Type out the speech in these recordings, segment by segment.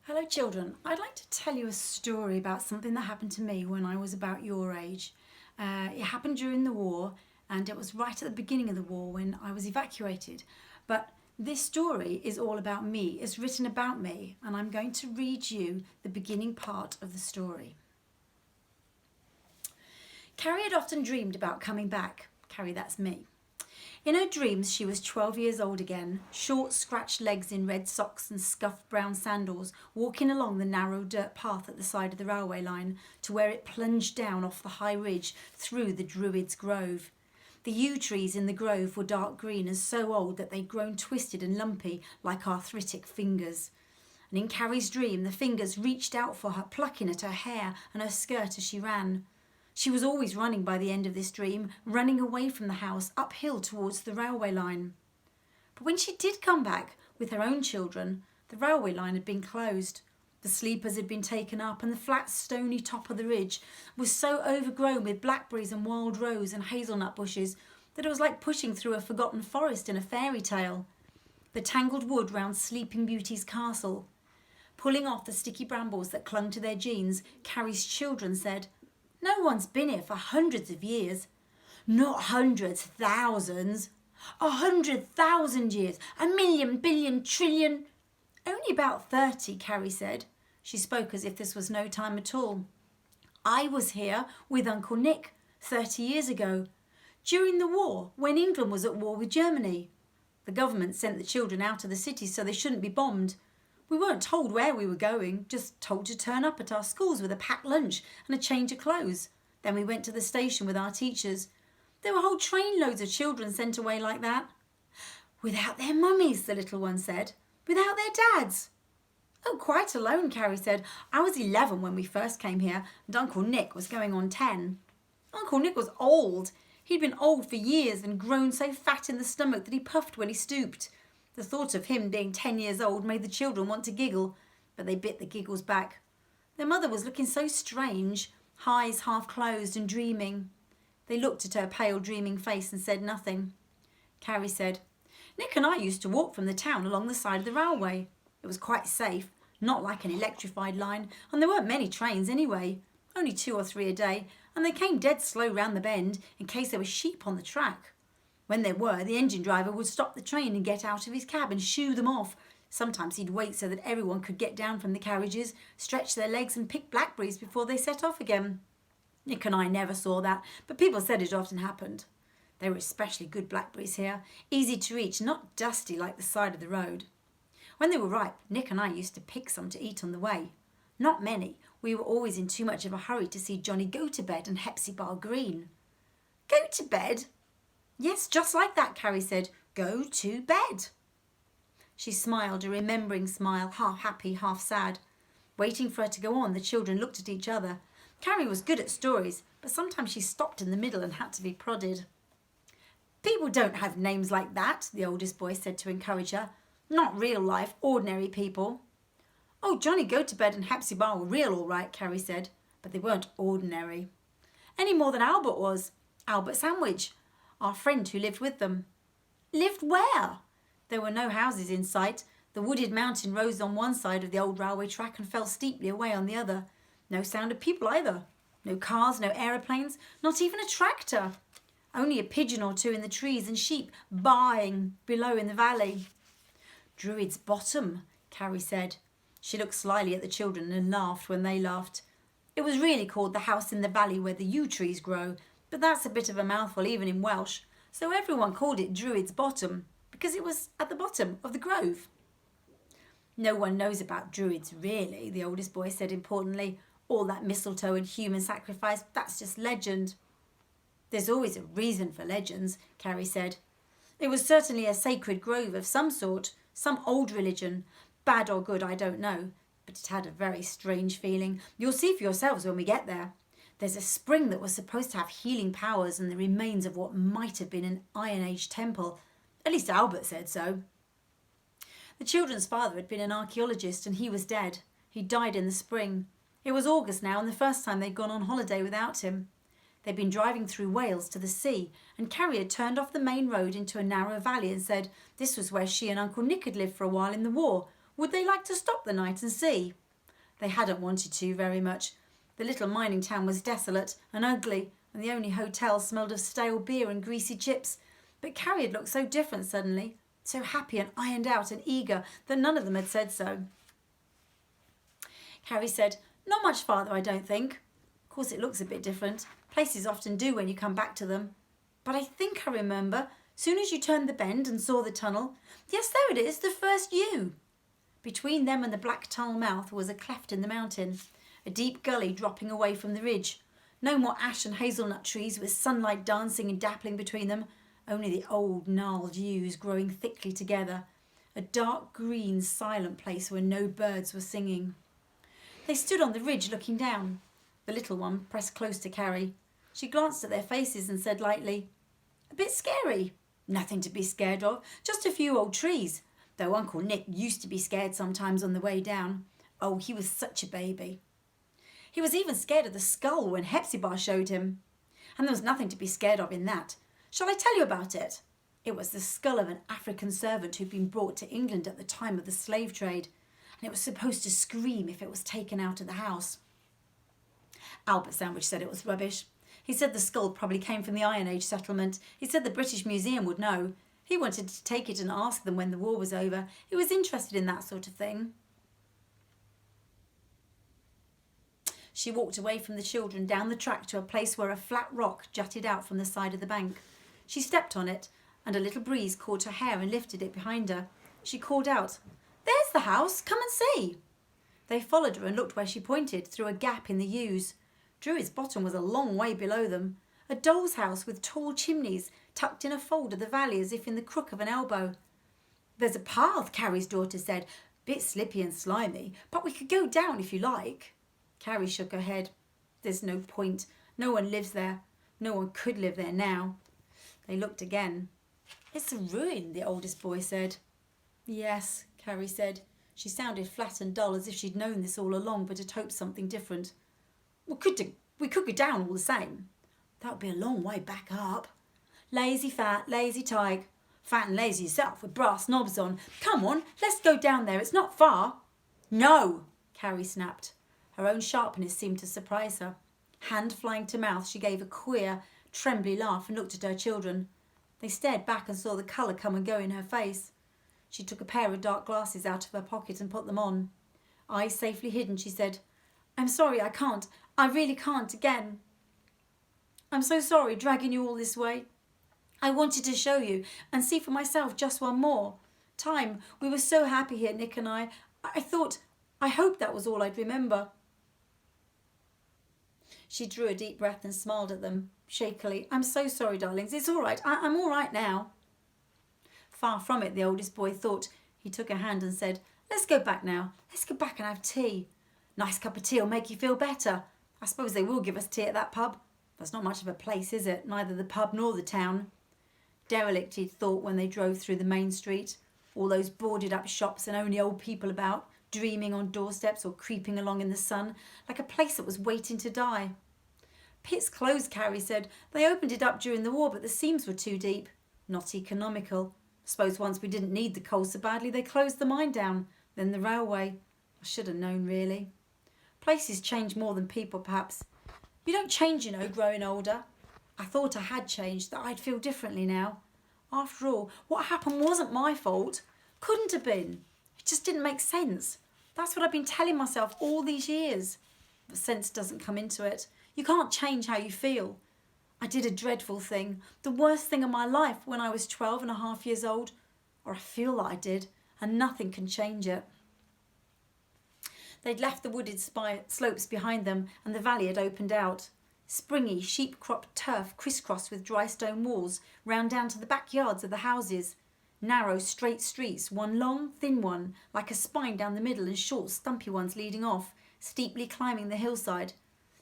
Hello children, I'd like to tell you a story about something that happened to me when I was about your age. It happened during the war and it was right at the beginning of the war when I was evacuated. But this story is all about me, it's written about me, and I'm going to read you the beginning part of the story. Carrie had often dreamed about coming back. Carrie, that's me. In her dreams, she was 12 years old again, short, scratched legs in red socks and scuffed brown sandals, walking along the narrow dirt path at the side of the railway line to where it plunged down off the high ridge through the Druids' Grove. The yew trees in the grove were dark green and so old that they'd grown twisted and lumpy like arthritic fingers. And in Carrie's dream, the fingers reached out for her, plucking at her hair and her skirt as she ran. She was always running by the end of this dream, running away from the house, uphill towards the railway line. But when she did come back with her own children, the railway line had been closed. The sleepers had been taken up, and the flat, stony top of the ridge was so overgrown with blackberries and wild rose and hazelnut bushes that it was like pushing through a forgotten forest in a fairy tale. The tangled wood round Sleeping Beauty's castle. Pulling off the sticky brambles that clung to their jeans, Carrie's children said, "No one's been here for hundreds of years." "Not hundreds, thousands." 100,000 years. 1,000,000, billion, trillion. "Only about 30, Carrie said. She spoke as if this was no time at all. "I was here with Uncle Nick 30 years ago, during the war, when England was at war with Germany. The government sent the children out of the city so they shouldn't be bombed. We weren't told where we were going, just told to turn up at our schools with a packed lunch and a change of clothes. Then we went to the station with our teachers. There were whole trainloads of children sent away like that." "Without their mummies," the little one said. "Without their dads." "Oh, quite alone," Carrie said. "I was 11 when we first came here, and Uncle Nick was going on 10. Uncle Nick was old. He'd been old for years and grown so fat in the stomach that he puffed when he stooped. The thought of him being 10 years old made the children want to giggle, but they bit the giggles back. Their mother was looking so strange, eyes half closed and dreaming. They looked at her pale, dreaming face and said nothing. Carrie said, "Nick and I used to walk from the town along the side of the railway. It was quite safe, not like an electrified line, and there weren't many trains anyway, only 2 or 3 a day, and they came dead slow round the bend in case there were sheep on the track. When there were, the engine driver would stop the train and get out of his cab and shoo them off. Sometimes he'd wait so that everyone could get down from the carriages, stretch their legs and pick blackberries before they set off again. Nick and I never saw that, but people said it often happened. They were especially good blackberries here, easy to reach, not dusty like the side of the road. When they were ripe, Nick and I used to pick some to eat on the way. Not many. We were always in too much of a hurry to see Johnny go to bed and Hepzibah Green." "Go to bed?" "Yes, just like that," Carrie said. "Go to bed." She smiled, a remembering smile, half happy, half sad. Waiting for her to go on, the children looked at each other. Carrie was good at stories, but sometimes she stopped in the middle and had to be prodded. "People don't have names like that," the oldest boy said to encourage her. "Not real life, ordinary people." "Oh, Johnny Go to Bed and Hepzibah were real all right," Carrie said, "but they weren't ordinary. Any more than Albert was. Albert Sandwich, our friend who lived with them." "Lived where?" There were no houses in sight. The wooded mountain rose on one side of the old railway track and fell steeply away on the other. No sound of people either. No cars, no aeroplanes, not even a tractor. Only a pigeon or two in the trees and sheep baaing below in the valley. "Druid's Bottom," Carrie said. She looked slyly at the children and laughed when they laughed. It was really called the house in the valley where the yew trees grow, but that's a bit of a mouthful even in Welsh, so everyone called it Druid's Bottom, because it was at the bottom of the grove. "No one knows about Druids really," the oldest boy said importantly. "All that mistletoe and human sacrifice, that's just legend." "There's always a reason for legends," Carrie said. "It was certainly a sacred grove of some sort, some old religion. Bad or good, I don't know, but it had a very strange feeling. You'll see for yourselves when we get there. There's a spring that was supposed to have healing powers and the remains of what might have been an Iron Age temple. At least Albert said so." The children's father had been an archaeologist and he was dead. He died in the spring. It was August now and the first time they'd gone on holiday without him. They'd been driving through Wales to the sea, and Carrie had turned off the main road into a narrow valley and said this was where she and Uncle Nick had lived for a while in the war, Would they like to stop the night and see? They hadn't wanted to very much. The little mining town was desolate and ugly, and the only hotel smelled of stale beer and greasy chips. But Carrie had looked so different suddenly, so happy and ironed out and eager that none of them had said so. Carrie said, "Not much farther, I don't think. Of course it looks a bit different. Places often do when you come back to them. But I think I remember, soon as you turned the bend and saw the tunnel. Yes, there it is, the first U." Between them and the black tunnel mouth was a cleft in the mountain, a deep gully dropping away from the ridge. No more ash and hazelnut trees with sunlight dancing and dappling between them, only the old gnarled yews growing thickly together, a dark green silent place where no birds were singing. They stood on the ridge looking down. The little one pressed close to Carrie. She glanced at their faces and said lightly, "A bit scary." "Nothing to be scared of, just a few old trees. Though Uncle Nick used to be scared sometimes on the way down. Oh, he was such a baby. He was even scared of the skull when Hepzibah showed him. And there was nothing to be scared of in that. Shall I tell you about it? It was the skull of an African servant who'd been brought to England at the time of the slave trade, and it was supposed to scream if it was taken out of the house. Albert Sandwich said it was rubbish. He said the skull probably came from the Iron Age settlement. He said the British Museum would know. He wanted to take it and ask them when the war was over. He was interested in that sort of thing. She walked away from the children down the track to a place where a flat rock jutted out from the side of the bank. She stepped on it, and a little breeze caught her hair and lifted it behind her. She called out, "There's the house, come and see." They followed her and looked where she pointed, through a gap in the yews. Drury's Bottom was a long way below them. A doll's house with tall chimneys, tucked in a fold of the valley as if in the crook of an elbow. "There's a path," Carrie's daughter said. "Bit slippy and slimy, but we could go down if you like." Carrie shook her head. "There's no point. No one lives there. No one could live there now." They looked again. "It's a ruin," the oldest boy said. "Yes," Carrie said. She sounded flat and dull, as if she'd known this all along but had hoped something different. We could go down all the same." "That would be a long way back up." "Lazy fat, lazy tyke." "Fat and lazy yourself with brass knobs on. Come on, let's go down there. It's not far." "No," Carrie snapped. Her own sharpness seemed to surprise her. Hand flying to mouth, she gave a queer, trembly laugh and looked at her children. They stared back and saw the colour come and go in her face. She took a pair of dark glasses out of her pocket and put them on. Eyes safely hidden, she said, "I'm sorry, I can't. I really can't again. I'm so sorry dragging you all this way. I wanted to show you and see for myself just one more time. We were so happy here, Nick and I. I hoped that was all I'd remember." She drew a deep breath and smiled at them, shakily. "I'm so sorry, darlings. It's all right. I'm all right now." Far from it, the oldest boy thought. He took her hand and said, "Let's go back now. Let's go back and have tea. Nice cup of tea will make you feel better. I suppose they will give us tea at that pub. That's not much of a place, is it? Neither the pub nor the town." Derelict, he'd thought when they drove through the main street. All those boarded up shops and only old people about, dreaming on doorsteps or creeping along in the sun, like a place that was waiting to die. "Pit's closed," Carrie said. "They opened it up during the war, but the seams were too deep. Not economical. Suppose once we didn't need the coal so badly, they closed the mine down, then the railway. I should have known, really. Places change more than people, perhaps. You don't change, growing older. I thought I had changed, that I'd feel differently now. After all, what happened wasn't my fault. Couldn't have been. It just didn't make sense. That's what I've been telling myself all these years. But sense doesn't come into it. You can't change how you feel. I did a dreadful thing, the worst thing of my life when I was 12 and a half years old. Or I feel that I did, and nothing can change it." They'd left the wooded slopes behind them, and the valley had opened out. Springy, sheep-cropped turf crisscrossed with dry stone walls, round down to the backyards of the houses. Narrow, straight streets, one long, thin one, like a spine down the middle, and short, stumpy ones leading off, steeply climbing the hillside.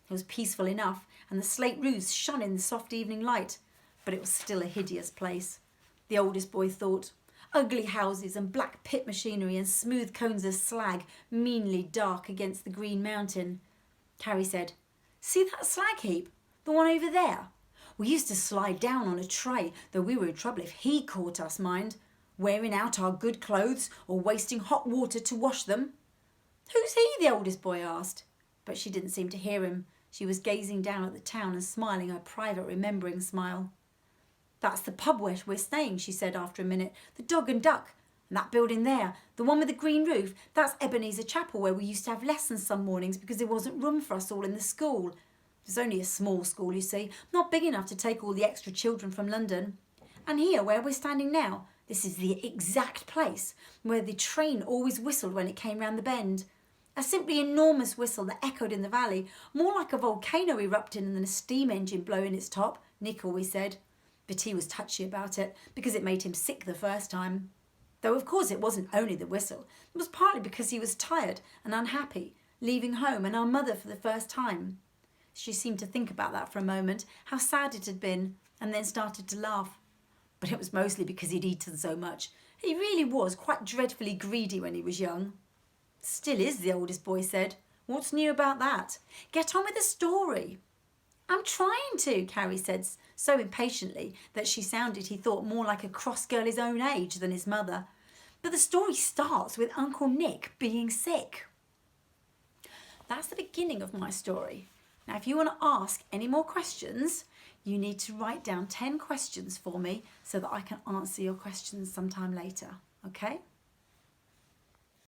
It was peaceful enough, and the slate roofs shone in the soft evening light, but it was still a hideous place. The oldest boy thought. Ugly houses and black pit machinery and smooth cones of slag, meanly dark against the green mountain. Carrie said, "See that slag heap? The one over there? We used to slide down on a tray, though we were in trouble if he caught us, mind. wearing out our good clothes or wasting hot water to wash them. Who's he? The oldest boy asked. But she didn't seem to hear him. She was gazing down at the town and smiling her private remembering smile. That's the pub where we're staying, she said after a minute. The Dog and Duck. And that building there, the one with the green roof, that's Ebenezer Chapel where we used to have lessons some mornings because there wasn't room for us all in the school. It was only a small school, you see, not big enough to take all the extra children from London. And here, where we're standing now, this is the exact place where the train always whistled when it came round the bend. A simply enormous whistle that echoed in the valley, more like a volcano erupting than a steam engine blowing its top, Nick always said. But he was touchy about it because it made him sick the first time. Though of course it wasn't only the whistle, it was partly because he was tired and unhappy, leaving home and our mother for the first time. She seemed to think about that for a moment, how sad it had been, and then started to laugh. But it was mostly because he'd eaten so much. He really was quite dreadfully greedy when he was young. Still is, the oldest boy said. What's new about that? Get on with the story. I'm trying to, Carrie said so impatiently that she sounded, he thought, more like a cross girl his own age than his mother. But the story starts with Uncle Nick being sick. That's the beginning of my story. Now, if you want to ask any more questions, you need to write down 10 questions for me so that I can answer your questions sometime later, okay?